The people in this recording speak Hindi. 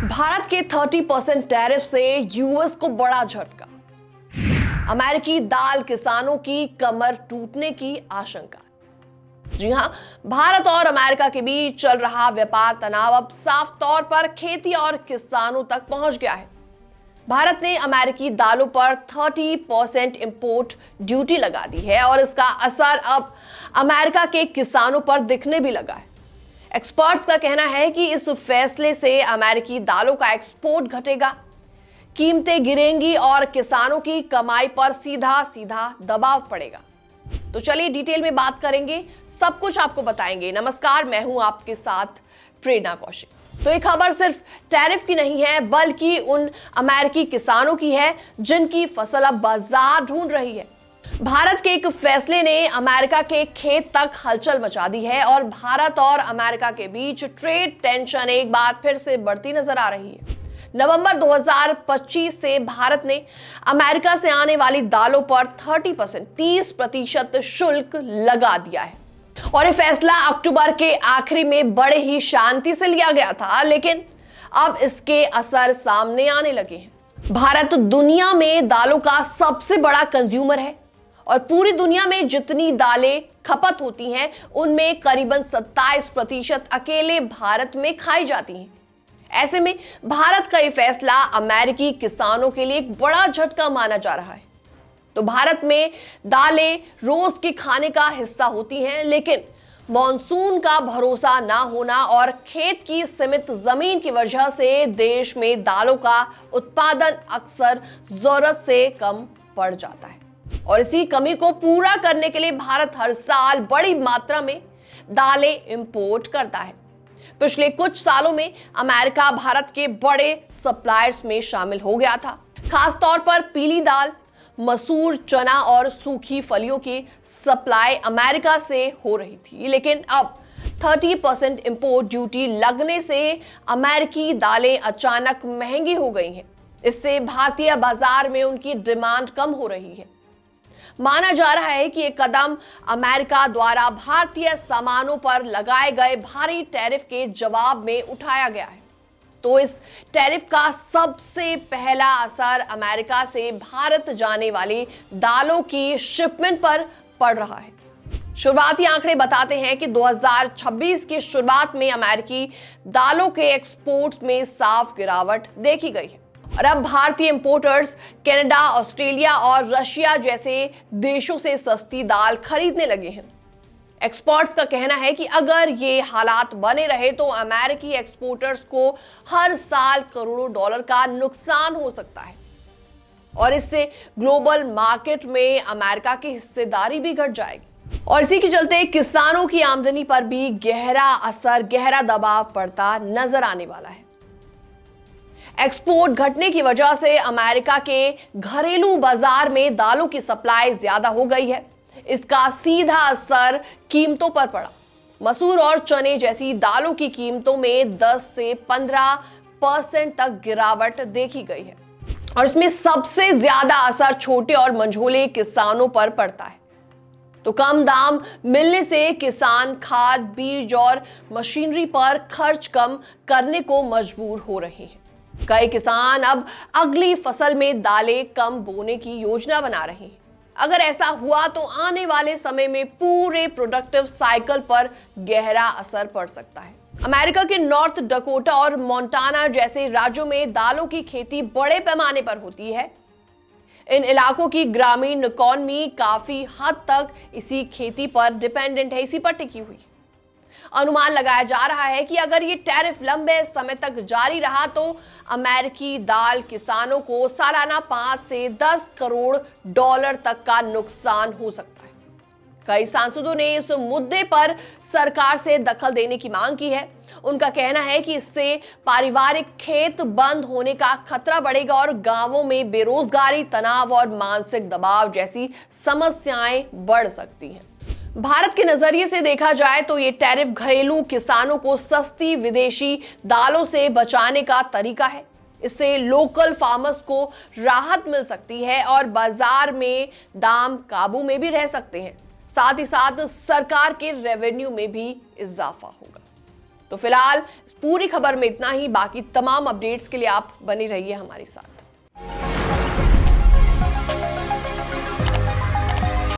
भारत के 30% टैरिफ से यूएस को बड़ा झटका। अमेरिकी दाल किसानों की कमर टूटने की आशंका। जी हां, भारत और अमेरिका के बीच चल रहा व्यापार तनाव अब साफ तौर पर खेती और किसानों तक पहुंच गया है। भारत ने अमेरिकी दालों पर 30% इंपोर्ट ड्यूटी लगा दी है और इसका असर अब अमेरिका के किसानों पर दिखने भी लगा है। एक्सपर्ट्स का कहना है कि इस फैसले से अमेरिकी दालों का एक्सपोर्ट घटेगा, कीमतें गिरेंगी और किसानों की कमाई पर सीधा सीधा दबाव पड़ेगा। तो चलिए डिटेल में बात करेंगे, सब कुछ आपको बताएंगे। नमस्कार, मैं हूं आपके साथ प्रेरणा कौशिक। तो ये खबर सिर्फ टैरिफ की नहीं है, बल्कि उन अमेरिकी किसानों की है जिनकी फसल अब बाजार ढूंढ रही है। भारत के एक फैसले ने अमेरिका के खेत तक हलचल मचा दी है और भारत और अमेरिका के बीच ट्रेड टेंशन एक बार फिर से बढ़ती नजर आ रही है। नवंबर 2025 से भारत ने अमेरिका से आने वाली दालों पर 30% शुल्क लगा दिया है और यह फैसला अक्टूबर के आखिरी में बड़े ही शांति से लिया गया था, लेकिन अब इसके असर सामने आने लगे हैं। भारत दुनिया में दालों का सबसे बड़ा कंज्यूमर है और पूरी दुनिया में जितनी दालें खपत होती हैं उनमें करीबन 27% अकेले भारत में खाई जाती हैं। ऐसे में भारत का यह फैसला अमेरिकी किसानों के लिए एक बड़ा झटका माना जा रहा है। तो भारत में दालें रोज के खाने का हिस्सा होती हैं, लेकिन मॉनसून का भरोसा ना होना और खेत की सीमित जमीन की वजह से देश में दालों का उत्पादन अक्सर जरूरत से कम पड़ जाता है और इसी कमी को पूरा करने के लिए भारत हर साल बड़ी मात्रा में दालें इंपोर्ट करता है। पिछले कुछ सालों में अमेरिका भारत के बड़े सप्लायर्स में शामिल हो गया था। खास तौर पर पीली दाल, मसूर, चना और सूखी फलियों की सप्लाई अमेरिका से हो रही थी, लेकिन अब 30% इंपोर्ट ड्यूटी लगने से अमेरिकी दालें अचानक महंगी हो गई हैं। इससे भारतीय बाजार में उनकी डिमांड कम हो रही है। माना जा रहा है कि यह कदम अमेरिका द्वारा भारतीय सामानों पर लगाए गए भारी टैरिफ के जवाब में उठाया गया है। तो इस टैरिफ का सबसे पहला असर अमेरिका से भारत जाने वाली दालों की शिपमेंट पर पड़ रहा है। शुरुआती आंकड़े बताते हैं कि 2026 की शुरुआत में अमेरिकी दालों के एक्सपोर्ट्स में साफ गिरावट देखी गई है और अब भारतीय इंपोर्टर्स कनाडा, ऑस्ट्रेलिया और रशिया जैसे देशों से सस्ती दाल खरीदने लगे हैं। एक्सपर्ट्स का कहना है कि अगर ये हालात बने रहे तो अमेरिकी एक्सपोर्टर्स को हर साल करोड़ों डॉलर का नुकसान हो सकता है और इससे ग्लोबल मार्केट में अमेरिका की हिस्सेदारी भी घट जाएगी और इसी के चलते किसानों की आमदनी पर भी गहरा दबाव पड़ता नजर आने वाला है। एक्सपोर्ट घटने की वजह से अमेरिका के घरेलू बाजार में दालों की सप्लाई ज्यादा हो गई है। इसका सीधा असर कीमतों पर पड़ा। मसूर और चने जैसी दालों की कीमतों में 10 से 15% तक गिरावट देखी गई है और इसमें सबसे ज्यादा असर छोटे और मंझोले किसानों पर पड़ता है। तो कम दाम मिलने से किसान खाद, बीज और मशीनरी पर खर्च कम करने को मजबूर हो रहे हैं। कई किसान अब अगली फसल में दालें कम बोने की योजना बना रहे हैं। अगर ऐसा हुआ तो आने वाले समय में पूरे प्रोडक्टिव साइकिल पर गहरा असर पड़ सकता है। अमेरिका के नॉर्थ डकोटा और मोंटाना जैसे राज्यों में दालों की खेती बड़े पैमाने पर होती है। इन इलाकों की ग्रामीण इकोनॉमी काफी हद तक इसी खेती पर डिपेंडेंट है, इसी पर टिकी हुई है। अनुमान लगाया जा रहा है कि अगर ये टैरिफ लंबे समय तक जारी रहा तो अमेरिकी दाल किसानों को सालाना 5 से 10 करोड़ डॉलर तक का नुकसान हो सकता है। कई सांसदों ने इस मुद्दे पर सरकार से दखल देने की मांग की है। उनका कहना है कि इससे पारिवारिक खेत बंद होने का खतरा बढ़ेगा और गांवों में बेरोजगारी, तनाव और मानसिक दबाव जैसी समस्याएं बढ़ सकती हैं। भारत के नजरिए से देखा जाए तो ये टैरिफ घरेलू किसानों को सस्ती विदेशी दालों से बचाने का तरीका है। इससे लोकल फार्मर्स को राहत मिल सकती है और बाजार में दाम काबू में भी रह सकते हैं। साथ ही साथ सरकार के रेवेन्यू में भी इजाफा होगा। तो फिलहाल पूरी खबर में इतना ही। बाकी तमाम अपडेट्स के लिए आप बने रहिए हमारे साथ।